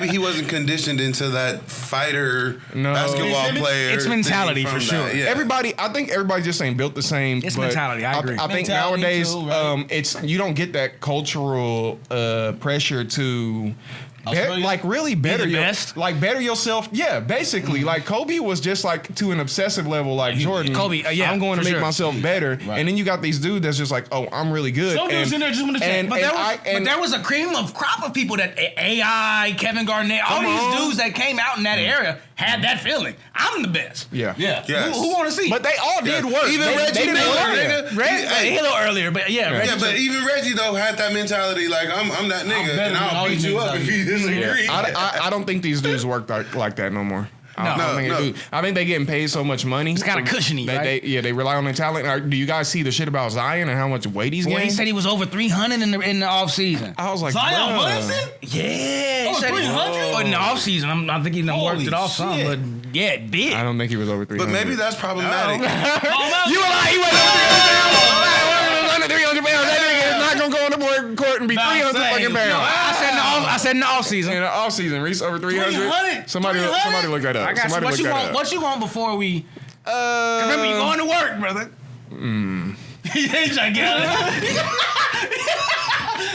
he wasn't conditioned into that fighter basketball player. It's mentality for sure. Yeah. I think everybody just ain't built the same. It's mentality. I agree. I think nowadays, too, right? It's you don't get that cultural pressure to. Really better better yourself. Yeah, basically, like Kobe was just like to an obsessive level, like Jordan. Kobe, I'm going to make myself better, and then you got these dudes that's just like, oh, I'm really good. Some dudes in there just want to check, but there was a cream of crop of people that AI, Kevin Garnett, all these dudes that came out in that area had that feeling. I'm the best. Yeah. Yes. Who want to see? But they all did work. Even Reggie a little earlier, but yeah, but even Reggie though had that mentality, like I'm that nigga, and I'll beat you up if you disagree. I don't think these dudes work like that no more. I think they getting paid so much money. It's kind of cushiony, right? They rely on their talent. Do you guys see the shit about Zion and how much weight he's getting? He said he was over 300 in the off season. I was like, Zion Williamson? Yeah, over 300. In the off season, I think he done worked it off some, but it did. I don't think he was over 300. But maybe that's problematic. You were like, he went over 300 pounds. That nigga is not gonna go on the court and be 300 fucking pounds. I said in the off season. In the off season, Reese over 300. Somebody look that up. I got you. What you want before we? Remember, you going to work, brother. He ain't trying to get out of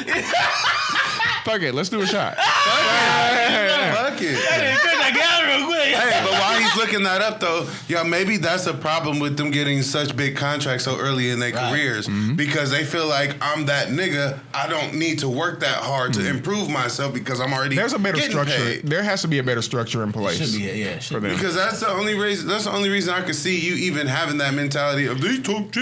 it. Fuck it, let's do a shot. Fuck it. Hey, but while he's looking that up though, maybe that's a problem with them getting such big contracts so early in their careers because they feel like I'm that nigga. I don't need to work that hard to improve myself because I'm already. There's a better structure. Paid. There has to be a better structure in place. Should be, for them. Because that's the only reason. That's the only reason I could see you even having that mentality of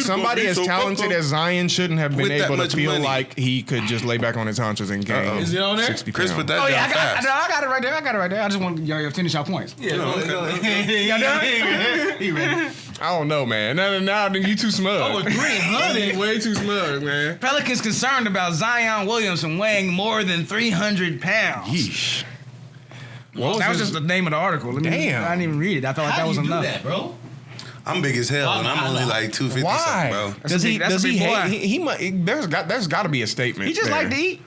somebody as talented as Zion shouldn't have been able to feel like he could just lay back on his haunches and gain. Is it on there? 60 Chris pounds. put that down fast. I got it right there. I just want y'all to finish your points. Yeah. Y'all done? He ready. I don't know, man. Now you too smug. Over 300? Way too smug, man. Pelicans concerned about Zion Williamson weighing more than 300 pounds. Yeesh. That was just the name of the article. Damn. I didn't even read it. I felt like that was enough. How do you do that, bro? I'm big as hell, and I'm only like 250 Why? bro. Does he hate? There's got to be a statement. He just like to eat.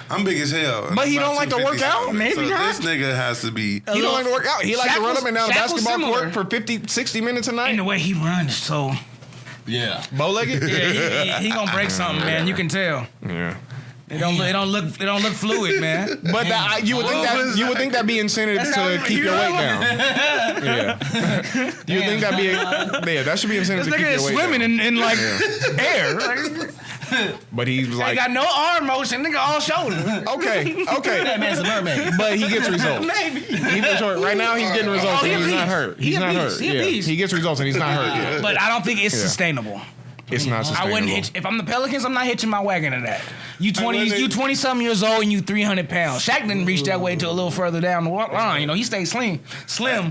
I'm big as hell. But he don't like to work out? Maybe not. This nigga has to be. He don't like to work out. He like to run up and down the basketball court for 50, 60 minutes a night. And the way he runs, so. Yeah. Bow-legged? Yeah, he gonna break something, man. You can tell. Yeah. It don't look fluid, man. But you would think that'd be incentive to keep your weight down. Yeah. You would think that'd be that should be incentive to keep your weight down. This nigga is swimming in like air. But he's like, he got no arm motion, nigga, all shoulder. Okay. That man's a mermaid. But he gets results. Maybe. Right now he's getting results and he's not hurt. He's not hurt. He gets results and he's not hurt yet. But I don't think it's sustainable. It's not sustainable. I wouldn't hitch. If I'm the Pelicans, I'm not hitching my wagon to that. You 20-something years old and you 300 pounds. Shaq didn't reach that way till a little further down the line. You know, he stayed slim.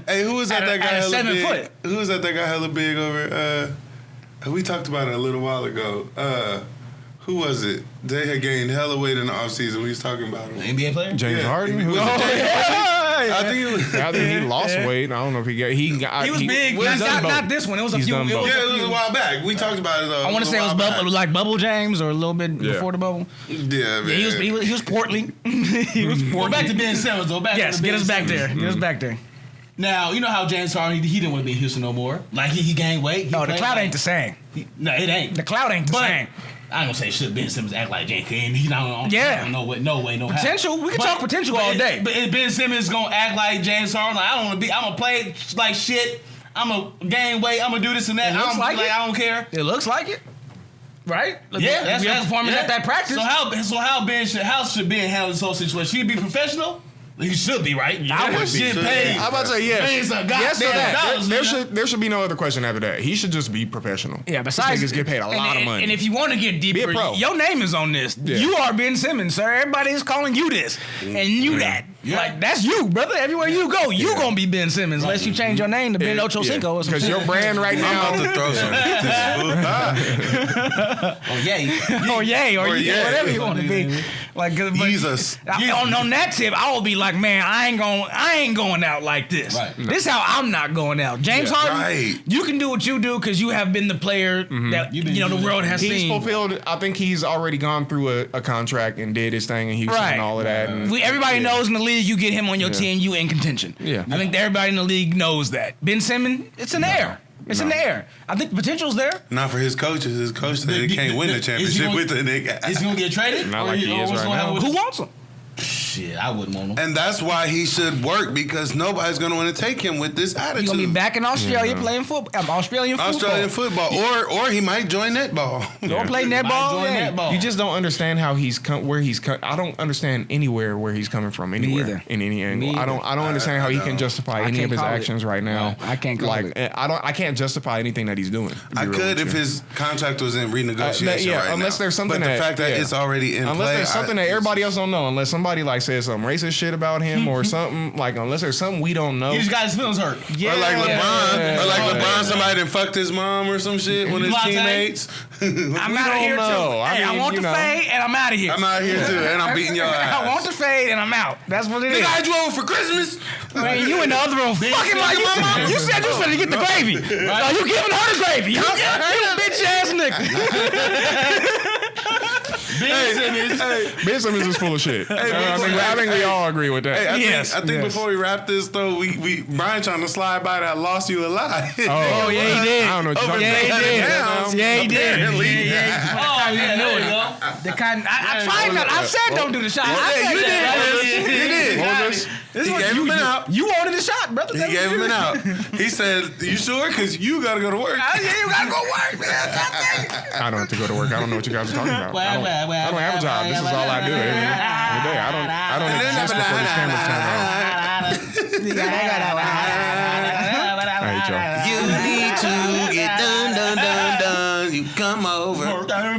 Hey, who was that guy hella 7 big? foot? Who was that guy hella big over? We talked about it a little while ago. Who was it? They had gained hella weight in the offseason. We was talking about him. NBA player? James Harden? Who was I think he lost weight. I don't know if he was big. Not this one. It was a few. It was a while back. We talked about it though. I want to say it was like Bubble James or a little bit before the bubble. Yeah, man. He was portly. He was portly. Go back to Ben Simmons though. Get us back there. Get us back there. Now, you know how James Harden, he didn't want to be in Houston no more. Like, he gained weight. No, the cloud ain't the same. No, it ain't. The cloud ain't the same. I ain't gonna say should Ben Simmons act like J.K. and he's not on. Yeah. No way, no potential. We can talk potential all day. But is Ben Simmons gonna act like James Harden? Like, I don't want to be. I'm gonna play like shit. I'm gonna gain weight. I'm gonna do this and that. I don't care. It looks like it. Right? Yeah, that's performance at that practice. So how should Ben handle this whole situation? Should he be professional? He should be, right? I would be. I'm about to say yes. There should be no other question after that. He should just be professional. Yeah, besides niggas get paid a lot of money. And if you want to get deeper, your name is on this. Yeah. You are Ben Simmons, sir. Everybody is calling you this and you that. Yeah. Like that's you, brother. Everywhere you go, you gonna be Ben Simmons unless you change your name to Ben Ochocinco or something. Because your brand right now. I'm about to throw some. Oh yay, or whatever you want to be. Like, Jesus. On that tip, I will be like, man, I ain't going out like this. Right. This is how I'm not going out. James Harden, you can do what you do because you have been the player that the world has seen. He's fulfilled. I think he's already gone through a contract and did his thing in Houston and all of that. And, everybody knows in the league, you get him on your team, you in contention. Yeah. I think everybody in the league knows that. Ben Simmons, it's in the air. It's in the air. I think the potential's there. Not for his coaches. His coach said he can't win the championship with the nigga. Is he going to get traded? Not like he is right now. Who wants him? Shit, I wouldn't want him. And that's why he should work, because nobody's going to want to take him with this attitude. He's going to be back in Australia playing football. Australian football. Or he might join netball. Or play netball. You just don't understand how where he's I don't understand anywhere where he's coming from anywhere in any angle. I don't understand how he can justify any of his actions right now. I can't call it. I can't justify anything that he's doing. I could if his contract was in renegotiation right unless now. there's something but the fact that it's already in play. Unless there's something that everybody else don't know. Unless somebody like says some racist shit about him or something, like unless there's something we don't know. He just got his feelings hurt. Yeah. Or like LeBron, somebody that fucked his mom or some shit, one of his teammates. I'm out of here too. I want the fade and I'm out of here. I'm out of here too, and I'm beating your ass. I want the fade and I'm out. That's what it is. Nigga, I drove for Christmas. Man, you in the other room fucking like you said you was finna get the gravy. No, you giving her the gravy. You bitch ass nigga. Ben Simmons is full of shit. I think we all agree with that. I think before we wrap this though, we Brian trying to slide by that lost you alive. Oh yeah, he did. I don't know what you're talking about. Yeah, he did. Oh yeah, there you go. The kind I tried not. I said don't do the shot. You did. What was this? He gave him an out. You wanted the shot, brother. He gave him an out. He said, "You sure? Because you gotta go to work." Yeah, you gotta go work, man. I don't have to go to work. I don't know what you guys are talking about. I don't have a job. This is all I do every day. I don't exist before this camera's turned on. I hate y'all. You need to get done. You come over. Got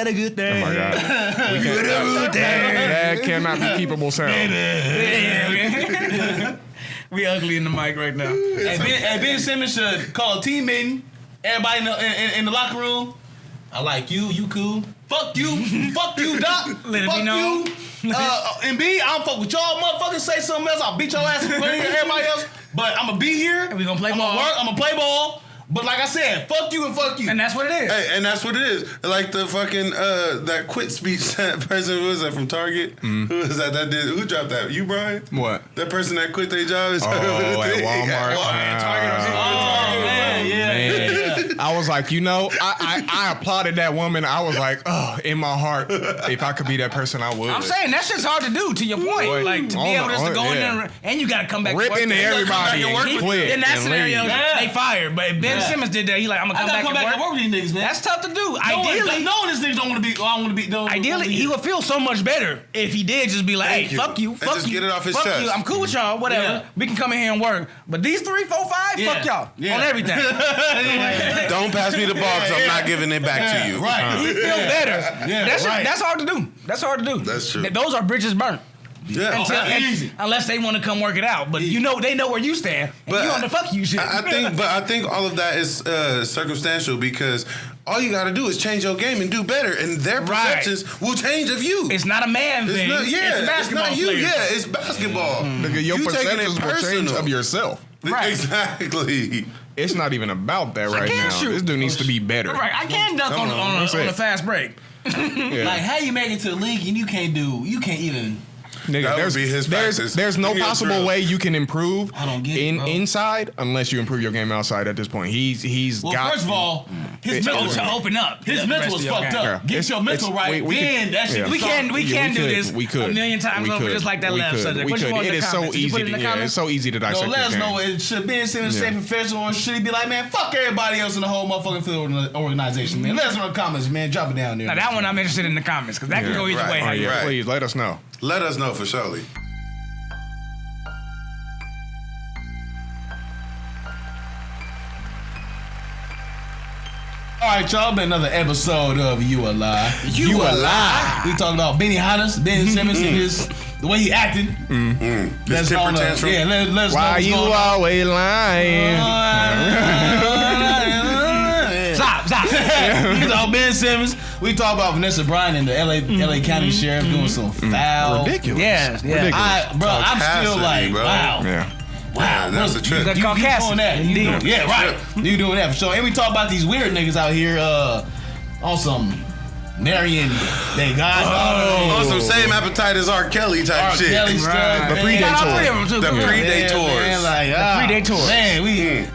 a good day. Oh my God. That cannot be keepable sound. We ugly in the mic right now. Hey, Ben Simmons should call a team meeting. Everybody in the locker room. I like you. You cool. Fuck you. Fuck you, Doc. Let it be known. Embiid, I don't fuck with y'all motherfuckers. Say something else. I'll beat your ass and everybody else. But I'm gonna be here. And we gonna play ball. I'm gonna play ball. But like I said, fuck you and fuck you. And that's what it is. Hey, and that's what it is. Like the fucking that quit speech that person, who was that from Target? Who was that did? Who dropped that? You, Brian? What? That person that quit their job? At Walmart. Man, I was like, I applauded that woman. I was like, oh, in my heart, if I could be that person, I would. I'm saying that shit's hard to do. To your point, like to be able to go in there and you got to come back. Rip into everybody and quit. In that scenario, they fired. But if Ben Simmons did that, he like, I'm gonna come back and work with these niggas, man. That's tough to do. Ideally, knowing these niggas don't want to be. I want to be. Ideally, he would feel so much better if he did just be like, hey, fuck you, fuck just you, get it off his fuck chest. you. I'm cool with y'all. Whatever. We can come in here and work. But these 3, 4, 5, fuck y'all on everything. Don't pass me the ball because I'm not giving it back to you. Right. He feel better. That's hard to do. That's hard to do. That's true. Those are bridges burnt. Yeah, easy. Unless they want to come work it out, but they know where you stand. But you on the fuck you shit. I think all of that is circumstantial because all you got to do is change your game and do better, and their perceptions will change of you. It's not a man thing. It's basketball. It's not you. Yeah, it's basketball. Nigga, your perceptions will change of yourself. Right. Exactly. It's not even about that right now. Shoot. This dude needs to be better. Right. I can dunk on a fast break. Like how you make it to the league and you can't even. Nigga, there's no possible way you can improve inside unless you improve your game outside at this point. He's got. First of all, his mental to open up. His mental is fucked up. Get your mental right. We can do this a million times over, just like that last subject. It is so easy. It's so easy to dissect. Let us know. Should Ben Simmons stay professional or should he be like, man, fuck everybody else in the whole motherfucking field organization, man? Let us know in the comments, man. Drop it down there. Now that one I'm interested in the comments because that can go either way. Please let us know. Let us know for surely. All right, y'all. Been another episode of You Alive. You Alive. We talking about Benny Hannes, Ben Simmons, and the way he acted. This temper tantrum. Yeah, let's why you always lying? Stop. It's all Ben Simmons. We talk about Vanessa Bryant and the LA County Sheriff doing some foul. Ridiculous. Yeah. Ridiculous. I'm still like, bro. wow. Yeah. Wow, that's a trip. That's You called doing casting. that. You Indeed. doing, yeah, right. You doing that for sure. And we talk about these weird niggas out here on some marrying they got on some same appetite as R. Kelly type shit. Kelly stuff. The pre-date tour. The pre-date tours. Man, like, pre-date tours. Man,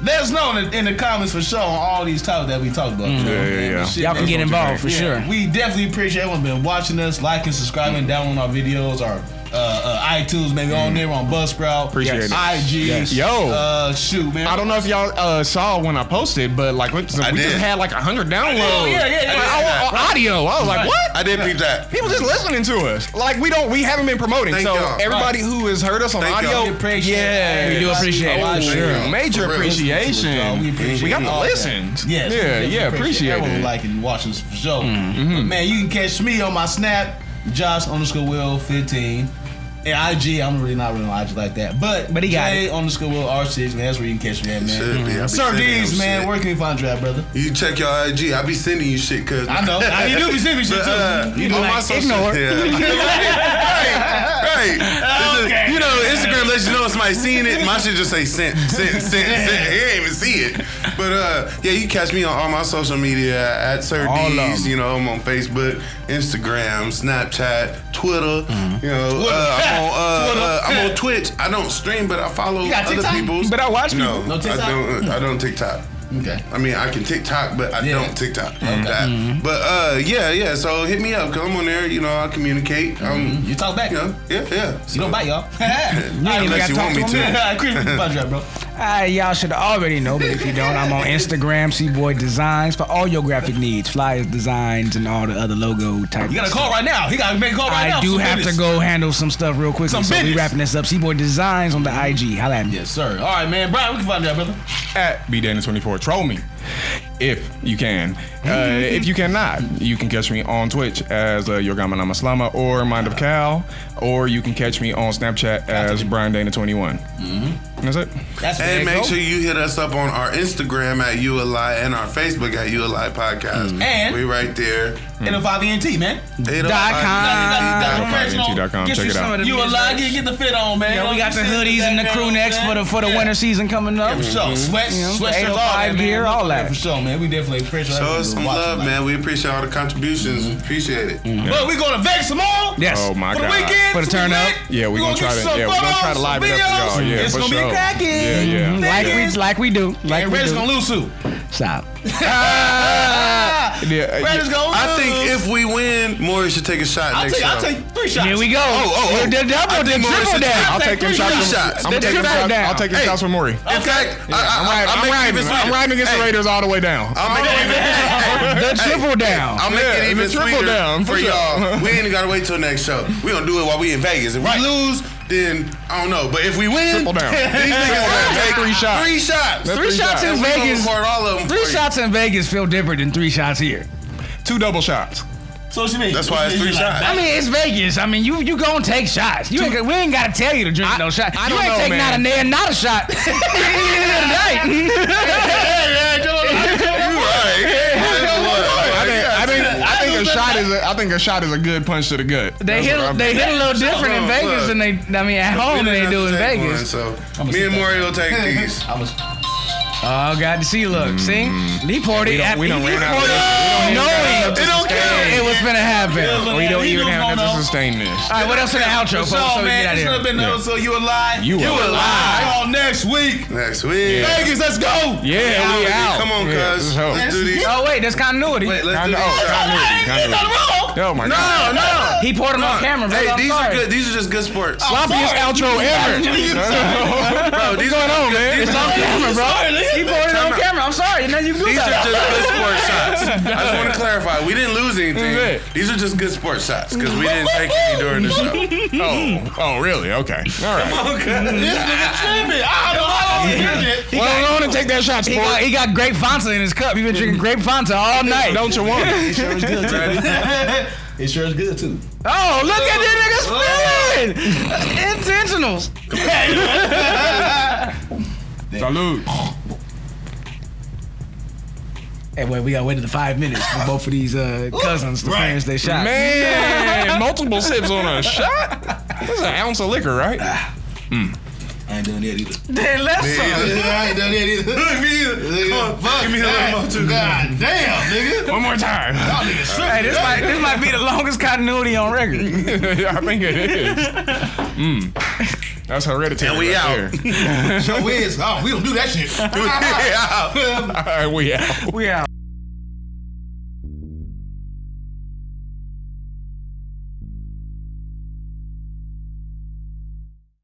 let us know in the comments for sure on all these topics that we talked about. Yeah. Y'all can get involved for sure. We definitely appreciate everyone been watching us, liking, subscribing, downloading our videos, our iTunes, maybe on there, on Buzzsprout. Appreciate it. IG. Yes. Yo. Shoot, man. I don't know if y'all saw when I posted, but like we just had like 100 downloads. Yeah. Audio. I was like, what? I did peep that. People just listening to us. Like we haven't been promoting. Thank so y'all. everybody who has heard us on Thank audio, y'all. We appreciate yeah, it. We do appreciate it. Oh, Sure. major We appreciation. appreciate We got the all that. listens. Yes, Yeah, appreciate everyone it. liking and watching us for sure. But man, you can catch me on my Snap, Josh_Will15. And IG, I'm really not really on IG like that. But he got J_Will_R6, man, that's where you can catch me at, man. Should be. I be Sir sending D's, him man, shit. where can we find you at, brother? You check your IG. I be sending you shit, cause I know. You do be sending me shit too. You do on like my social, ignore. right. Okay. You know, Instagram lets you know if somebody's seeing it. My shit just say sent. He ain't even see it. But yeah, you catch me on all my social media at Sir All of D's. them. You know, I'm on Facebook, Instagram, Snapchat, Twitter. You know, I'm on Twitch. I don't stream, but I follow got other TikTok? people's. But I watch No, people. No TikTok? I don't TikTok. Okay. I mean, I can TikTok, but I Yeah. don't TikTok. That. But yeah. So hit me up, cause I'm on there. You know, I communicate. You talk back. You know, yeah. You don't bite, y'all. Unless you want me to. Chris, we can find you at, bro. Y'all should already know, but if you don't, I'm on Instagram, C-Boy Designs, for all your graphic needs, flyers, designs, and all the other logo type. You got a call right now. He got to make a call right now. I do have to go handle some stuff real quick. Some So we business. wrapping this up. C-Boy Designs on the IG. Holla at me. Yes, sir. All right, man. Brian, we can find you at, brother. At BDana24. Troll me if you can. If you cannot, you can catch me on Twitch as Yogama Namaslama or Mind of Cal, or you can catch me on Snapchat as Brian Dana21. That's it. That's And where make they sure go. you hit us up on our Instagram at ULI and our Facebook at ULI Podcast. And- we right there. N05ENT, man. .com. Get Check you it some out. of the You business. alive, get the fit on, man. Yeah, we got the hoodies and the crew necks for the winter season coming up. Yeah, for sure. Sweats, You know, sweatshirts, all 805 that, man. gear, all that. For sure, man. We definitely appreciate Show us some watching, love, like. man. We appreciate all the contributions. Appreciate it. But we going to Vegas tomorrow. Yes. Oh my For the God. weekend. For the turn up. Yeah, we're gonna try to. get Yeah, we're gonna try to live it up for y'all. Yeah, It's for gonna sure. be cracking. Yeah. Like we do. Like And we Red's do. gonna lose too. Stop. Red's gonna lose. I think if we win, Maury should take a shot next show. I'll take 3 shots. Here we go. Oh. The double, the triple down. I'll take them shots. shots. I'm gonna take them Triple shots. down. I'll take them Hey. shots from Maury. In fact, I'm riding against the Raiders all the way down. I'll make it even. The triple down. I'll make Yeah, it even the triple sweeter down, for for sure. y'all. We ain't gotta wait till next show. We gonna do it while we in Vegas. If we lose, then I don't know. But if we win, Triple down. these niggas gonna take 3 shots. 3 shots. That's 3 3 shots shots. in We gonna Vegas. record all of them. 3 for you. shots in Vegas feel different than 3 shots here. 2 double shots. So what you mean? That's why it's 3 shots. I mean, it's Vegas. I mean, you gonna take shots. We ain't gotta tell you to drink no shot. I You don't ain't know, take man. not a nail, not a shot. Tonight. I think a shot is a good punch to the gut. They hit a little different in Vegas than at home than they do in Vegas. So me and Maury will take these. Oh, got to see. Look, see, he poured it. We don't ran out. Knowing it don't count. It was gonna happen. We don't even have to sustain this. All right, what else in the outro, folks? So, So we man, get out this of would have here. been the episode. You alive? You alive. Y'all next week. Next week. Vegas, let's go. Yeah, we out. Come on, Yeah, cuz. let's go. Let's do these. Oh wait, that's continuity. Wait, let's do these. Oh my God. No. He poured them on camera, bro. Hey, I'm these are sorry. good. These are just good sports. Sloppiest outro ever. Bro, these going on, man? It's on camera, bro. He poured it on camera. I'm sorry. Now you do These are that. just good sports shots. I just want to clarify. We didn't lose anything. Good. These are just good sports shots because we didn't take any during the show. Oh, really? Okay. All right. This nigga tripping. I don't know how he did it. Well, go on and take that shot, He sport. got grape Fanta in his cup. He been drinking grape Fanta all night. Don't you want it? It sure is good too. It sure is good too. Oh, look at this nigga spilling! Intentionals. Salute. Hey, wait, we gotta wait to the 5 minutes for both of these cousins, the friends they shot. Man, multiple sips on a shot? That's an ounce of liquor, right? I ain't doing that either. Then let's I ain't done that either. Me either. Give me a little more too. God damn, nigga. One more time. Y'all niggas Hey, this might be the longest continuity on record. I think it is. That's hereditary. And we out. So we don't do that shit. All right, we out. We out.